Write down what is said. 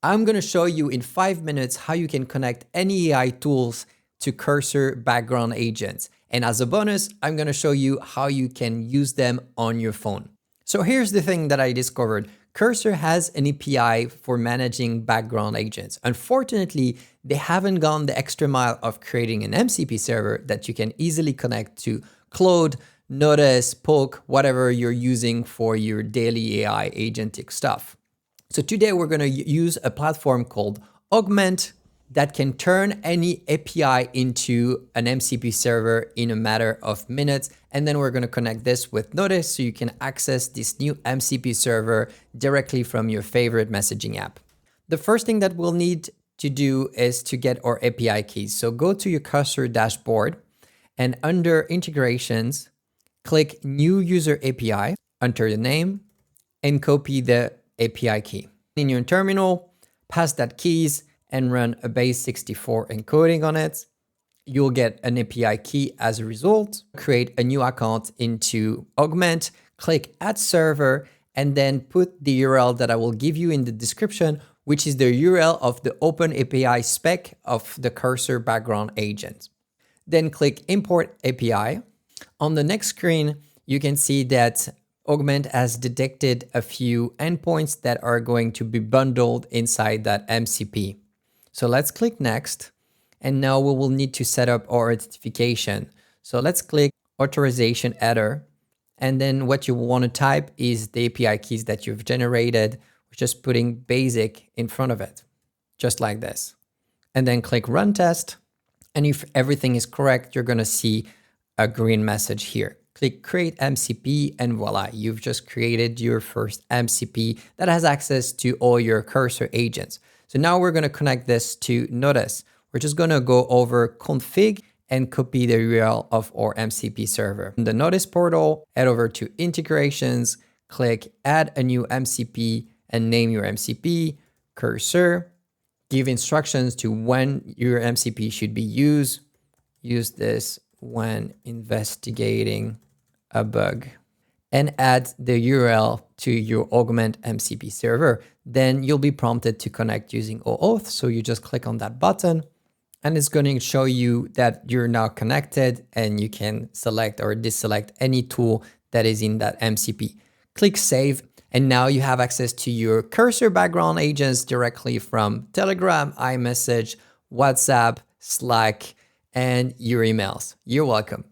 I'm going to show you in 5 minutes how you can connect any AI tools to Cursor background agents. And as a bonus, I'm going to show you how you can use them on your phone. So here's the thing that I discovered. Cursor has an API for managing background agents. Unfortunately, they haven't gone the extra mile of creating an MCP server that you can easily connect to Claude, Notis, Poke, whatever you're using for your daily AI agentic stuff. So today we're going to use a platform called Ogment that can turn any API into an MCP server in a matter of minutes. And then we're going to connect this with Notis so you can access this new MCP server directly from your favorite messaging app. The first thing that we'll need to do is to get our API keys. So go to your Cursor dashboard and under integrations, click New User API, enter the name, and copy the API key. In your terminal, pass that keys and run a base64 encoding on it. You'll get an API key as a result. Create a new account into Ogment, click Add Server, and then put the URL that I will give you in the description, which is the URL of the Open API spec of the Cursor background agent. Then click Import API. On the next screen, you can see that Ogment has detected a few endpoints that are going to be bundled inside that MCP. So let's click Next. And now we will need to set up our authentication. So let's click Authorization Header. And then what you want to type is the API keys that you've generated. We're just putting basic in front of it, just like this. And then click Run Test. And if everything is correct, you're going to see a green message here. Click Create MCP and voila, you've just created your first MCP that has access to all your Cursor agents. So now we're going to connect this to Notis. We're just going to go over config and copy the URL of our MCP server. In the Notis portal, head over to integrations, click add a new MCP and name your MCP, Cursor, give instructions to when your MCP should be used. Use this when investigating a bug and add the URL to your Ogment MCP server. Then you'll be prompted to connect using OAuth. So you just click on that button and it's going to show you that you're now connected and you can select or deselect any tool that is in that MCP. Click Save. And now you have access to your Cursor background agents directly from Telegram, iMessage, WhatsApp, Slack, and your emails. You're welcome.